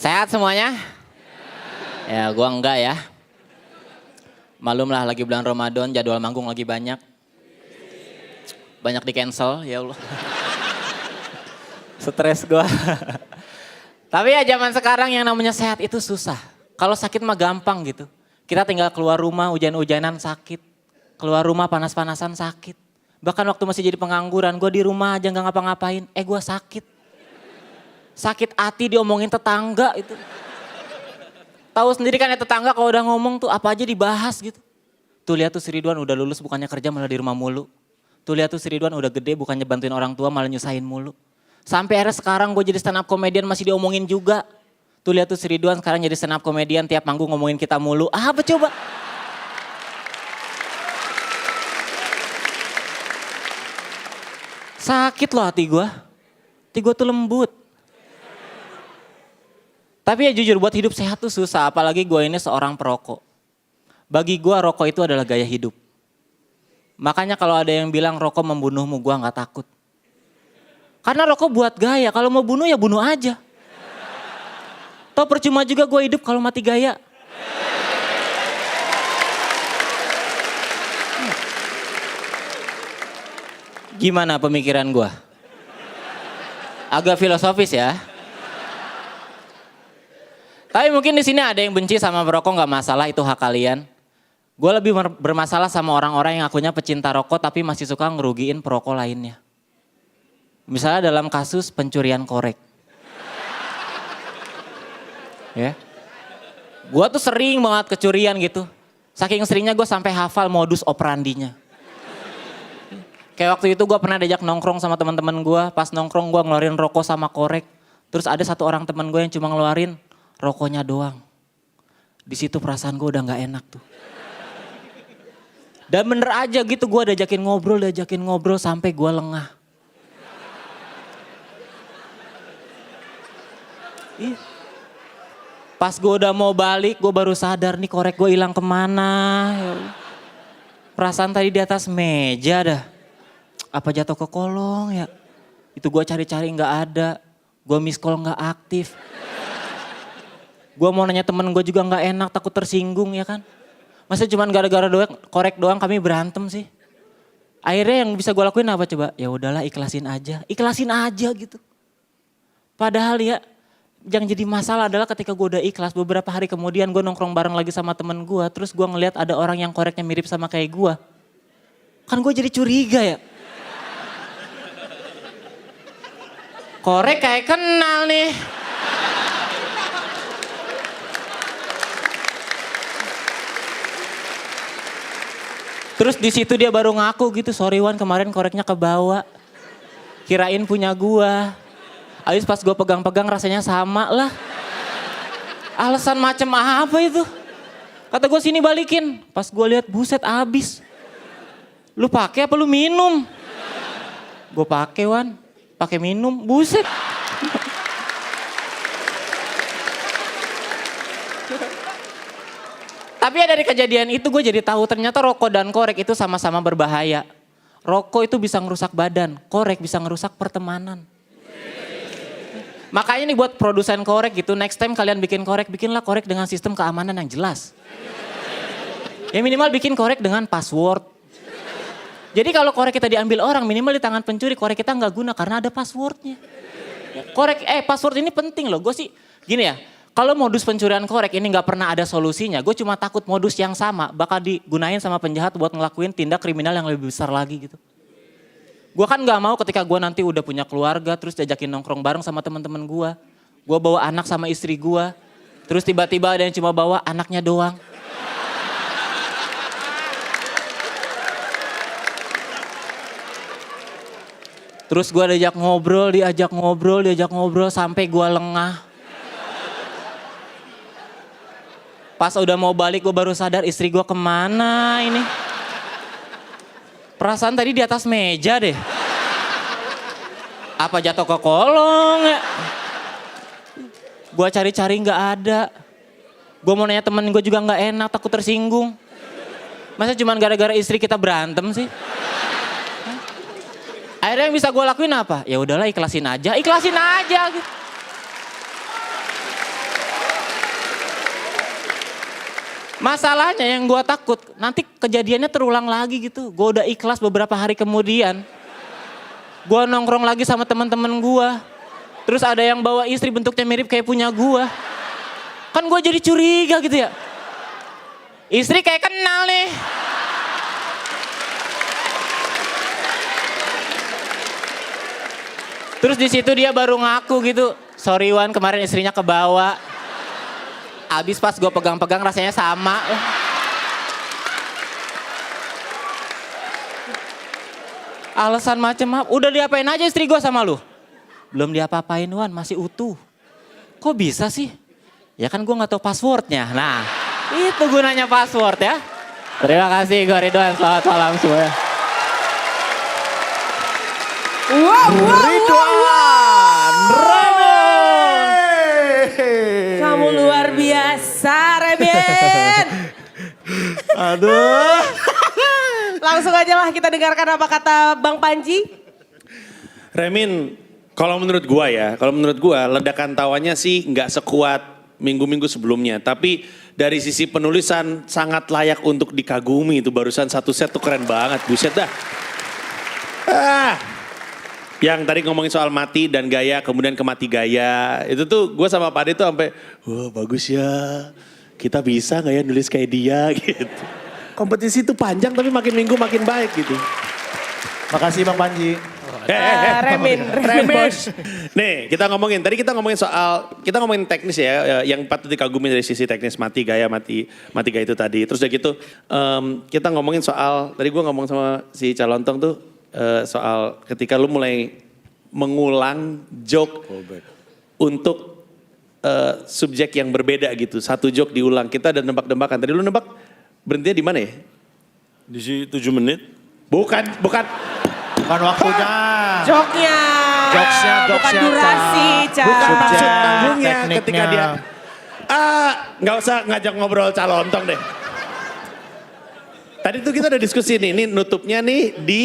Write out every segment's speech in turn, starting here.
Sehat semuanya? Ya gua enggak ya. Malum lah lagi bulan Ramadan, jadwal manggung lagi banyak. Banyak di cancel, ya Allah. Stres gua. Tapi ya zaman sekarang yang namanya sehat itu susah. Kalau sakit mah gampang gitu. Kita tinggal keluar rumah hujan-hujanan sakit. Keluar rumah panas-panasan sakit. Bahkan waktu masih jadi pengangguran, gue di rumah aja gak ngapa-ngapain. Gue sakit. Sakit hati diomongin tetangga itu. Tahu sendiri kan ya tetangga kalau udah ngomong tuh apa aja dibahas gitu. Tuh lihat tuh si Ridwan udah lulus bukannya kerja malah di rumah mulu. Tuh lihat tuh si Ridwan udah gede bukannya bantuin orang tua malah nyusahin mulu. Sampai akhirnya sekarang gue jadi stand up comedian masih diomongin juga. Tuh lihat tuh si Ridwan sekarang jadi stand up comedian tiap manggung ngomongin kita mulu. Apa coba? Sakit loh hati gue. Hati gue tuh lembut. Tapi ya jujur buat hidup sehat tuh susah. Apalagi gue ini seorang perokok. Bagi gue rokok itu adalah gaya hidup. Makanya kalau ada yang bilang rokok membunuhmu gue gak takut. Karena rokok buat gaya. Kalau mau bunuh ya bunuh aja. Toh percuma juga gue hidup kalau mati gaya. Gimana pemikiran gue? Agak filosofis ya. Tapi mungkin di sini ada yang benci sama merokok nggak masalah, itu hak kalian. Gue lebih bermasalah sama orang-orang yang akunya pecinta rokok tapi masih suka ngerugiin perokok lainnya. Misalnya dalam kasus pencurian korek. Ya. Gue tuh sering banget kecurian gitu. Saking seringnya gue sampai hafal modus operandinya. Kayak waktu itu gue pernah diajak nongkrong sama teman-teman gue. Pas nongkrong gue ngeluarin rokok sama korek. Terus ada satu orang teman gue yang cuma ngeluarin rokoknya doang. Di situ perasaan gue udah nggak enak tuh. Dan bener aja gitu gue diajakin ngobrol sampai gue lengah. Ih. Pas gue udah mau balik gue baru sadar nih korek gue hilang kemana. Perasaan tadi di atas meja dah. Apa jatuh ke kolong ya? Itu gue cari-cari nggak ada. Gue miss call nggak aktif. Gue mau nanya temen gue juga nggak enak, takut tersinggung ya kan. Masa cuma gara-gara korek doang kami berantem sih. Akhirnya yang bisa gue lakuin apa coba? Ya udahlah ikhlasin aja gitu. Padahal ya yang jadi masalah adalah ketika gue udah ikhlas beberapa hari kemudian gue nongkrong bareng lagi sama temen gue. Terus gue ngeliat ada orang yang koreknya mirip sama kayak gue. Kan gue jadi curiga ya. Korek kayak kenal nih. Terus di situ dia baru ngaku gitu, sorry Wan kemarin koreknya kebawa. Kirain punya gua. Habis pas gua pegang-pegang rasanya sama lah. Alasan macem apa itu? Kata gua sini balikin. Pas gua lihat buset abis. Lu pakai apa lu minum? Gua pakai Wan. Pakai minum, buset. Tapi ya dari kejadian itu gue jadi tahu ternyata rokok dan korek itu sama-sama berbahaya. Rokok itu bisa ngerusak badan, korek bisa ngerusak pertemanan. Makanya nih buat produsen korek gitu, next time kalian bikin korek, bikinlah korek dengan sistem keamanan yang jelas. Ya minimal bikin korek dengan password. Jadi kalau korek kita diambil orang minimal di tangan pencuri korek kita nggak guna karena ada passwordnya. Password ini penting loh. Gue sih gini ya, kalau modus pencurian korek ini nggak pernah ada solusinya. Gue cuma takut modus yang sama bakal digunain sama penjahat buat ngelakuin tindak kriminal yang lebih besar lagi gitu. Gue kan nggak mau ketika gue nanti udah punya keluarga terus diajakin nongkrong bareng sama teman-teman gue. Gue bawa anak sama istri gue. Terus tiba-tiba ada yang cuma bawa anaknya doang. Terus gue diajak ngobrol sampai gue lengah. Pas udah mau balik gue baru sadar istri gue kemana ini. Perasaan tadi di atas meja deh. Apa jatuh ke kolong ya? Gue cari-cari gak ada. Gue mau nanya temen gue juga gak enak, takut tersinggung. Masa cuma gara-gara istri kita berantem sih? Akhirnya yang bisa gue lakuin apa? Ya udahlah ikhlasin aja gitu. Masalahnya yang gue takut nanti kejadiannya terulang lagi gitu. Gue udah ikhlas beberapa hari kemudian. Gue nongkrong lagi sama teman-teman gue. Terus ada yang bawa istri bentuknya mirip kayak punya gue. Kan gue jadi curiga gitu ya. Istri kayak kenal nih. Terus di situ dia baru ngaku gitu. Sorry Wan, kemarin istrinya kebawa. Abis pas gue pegang-pegang rasanya sama. Alasan macem apa? Udah diapain aja istri gue sama lu? Belum diapa-apain Wan, masih utuh. Kok bisa sih? Ya kan gue gak tahu passwordnya. Nah, itu gunanya password ya. Terima kasih gue Ridwan, selamat malam semuanya. Ridwan Remen. Kamu luar biasa, Remen. Aduh. Langsung aja lah kita dengarkan apa kata Bang Panji. Remin, kalau menurut gua ledakan tawanya sih nggak sekuat minggu-minggu sebelumnya. Tapi dari sisi penulisan sangat layak untuk dikagumi itu barusan satu set tuh keren banget, buset dah. Yang tadi ngomongin soal mati dan gaya, kemudian ke mati gaya. Itu tuh gue sama Pak Ade tuh sampai, wah bagus ya. Kita bisa gak ya nulis kayak dia gitu. Kompetisi itu panjang tapi makin minggu makin baik gitu. Makasih Bang Panji. Remen. Nih kita ngomongin teknis ya. Yang patut dikagumi dari sisi teknis mati gaya itu tadi. Terus udah gitu kita ngomongin soal, tadi gue ngomong sama si Calontong tuh. Soal ketika lu mulai mengulang joke untuk subjek yang berbeda gitu. Satu joke diulang, kita ada nebak-nebakan. Tadi lu nebak berhentinya di mana ya? Di 7 menit. Bukan. Bukan waktunya. Joknya. Jokesnya, Bukan durasi, Ca. Bukan maksud Subjek, panggungnya tekniknya. ketika dia. Nggak usah ngajak ngobrol Calontong deh. Tadi tuh kita udah diskusi nih, ini nutupnya nih di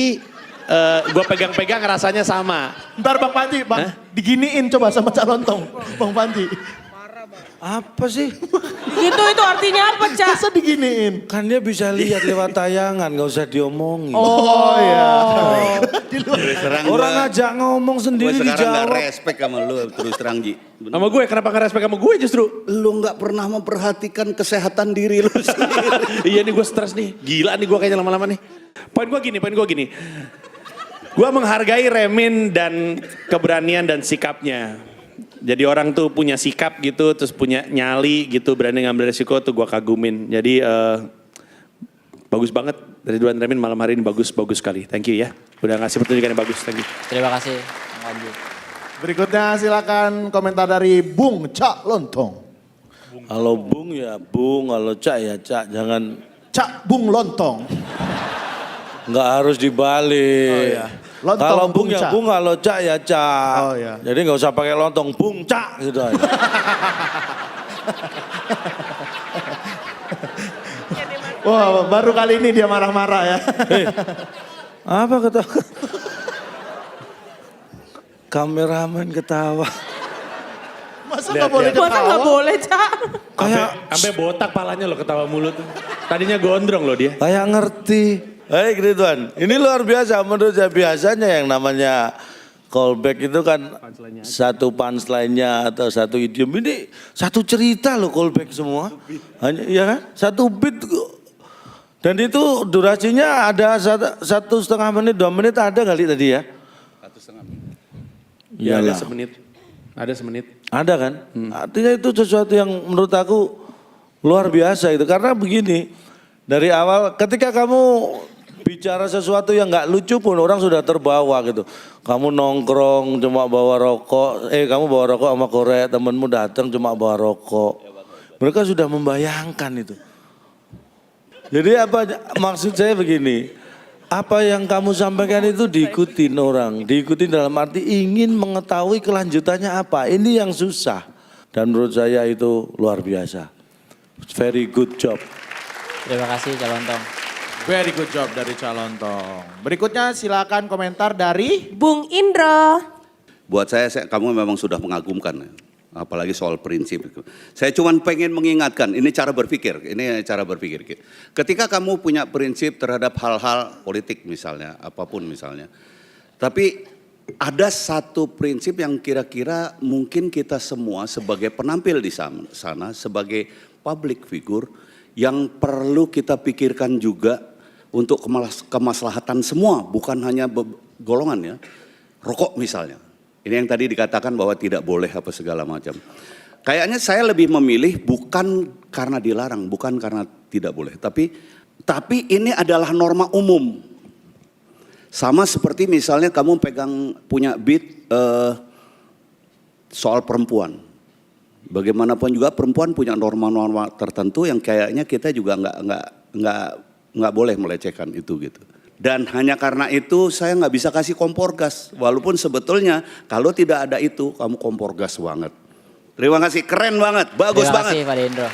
gue pegang-pegang rasanya sama. Ntar Bang Panji, diginiin coba sama Calontong. Bang Panji. Apa sih? Gitu itu artinya apa, Ca? Masa diginiin? Kan dia bisa lihat lewat tayangan, gak usah diomongin. Oh iya. Terus terang Orang ngajak ngomong sendiri gue sekarang dijawab. gak respect sama lu terus terang Ji. Sama gue, kenapa gak respect sama gue justru? Lu gak pernah memperhatikan kesehatan diri lu sendiri. Iya nih gue stres nih, gila nih gue kayaknya lama-lama nih. Poin gue gini. Gue menghargai Remin dan keberanian dan sikapnya. Jadi orang tuh punya sikap gitu, terus punya nyali gitu, berani ngambil resiko tuh gue kagumin. Jadi bagus banget dari Ridwan Remin malam hari ini bagus sekali. Thank you ya, udah ngasih pertunjukan yang bagus, thank you. Terima kasih. Lanjut. Berikutnya silakan komentar dari Bung Cak Lontong. Kalau Bung ya Bung, kalau Cak ya Cak. Jangan, Cak Bung Lontong. nggak harus dibalik. Oh iya. Lontong, Kalau Bung Bung ya Cak. Bung, kalau Cak ya Cak. Oh iya. Jadi nggak usah pakai lontong, Bung Cak gitu aja. Wah baru kali ini dia marah-marah ya. Apa ketawa? Kameramen ketawa. Masa Lihat, gak boleh Masa ketawa? nggak boleh, Ca? Sampai botak palanya loh ketawa mulut. Tadinya gondrong loh dia. Kayak ngerti. Baik Ridwan, ini luar biasa menurut saya. Biasanya yang namanya callback itu kan satu punchline-nya atau satu idiom. Ini satu cerita loh callback semua. Hanya, ya kan? Satu beat. Dan itu durasinya ada 1,5 menit, 2 menit ada kali tadi ya? 1,5 menit. Ya ada Iyalah. semenit. Ada semenit. Ada kan? Artinya itu sesuatu yang menurut aku luar biasa itu. Karena begini, dari awal ketika kamu bicara sesuatu yang nggak lucu pun orang sudah terbawa gitu. Kamu nongkrong cuma bawa rokok, kamu bawa rokok sama korek, temenmu datang cuma bawa rokok. Mereka sudah membayangkan itu. Jadi apa maksud saya begini, apa yang kamu sampaikan itu diikutin orang, diikutin dalam arti ingin mengetahui kelanjutannya apa. Ini yang susah dan menurut saya itu luar biasa. Very good job. Terima kasih Calontong. Very good job dari Cak Lontong. Berikutnya silakan komentar dari Bung Indro. Buat saya kamu memang sudah mengagumkan. apalagi soal prinsip. Saya cuma pengen mengingatkan, ini cara berpikir. Ketika kamu punya prinsip terhadap hal-hal politik misalnya, apapun misalnya. Tapi ada satu prinsip yang kira-kira mungkin kita semua sebagai penampil di sana, sebagai public figure, yang perlu kita pikirkan juga untuk kemaslahatan semua, bukan hanya golongan ya. Rokok misalnya. Ini yang tadi dikatakan bahwa tidak boleh apa segala macam. Kayaknya saya lebih memilih bukan karena dilarang, bukan karena tidak boleh. Tapi ini adalah norma umum. Sama seperti misalnya kamu punya beat soal perempuan. Bagaimanapun juga perempuan punya norma-norma tertentu yang kayaknya kita juga nggak boleh melecehkan itu gitu. Dan hanya karena itu saya nggak bisa kasih kompor gas. Walaupun sebetulnya kalau tidak ada itu kamu kompor gas banget. Terima kasih, keren banget, bagus banget. Terima kasih Pak Dendro.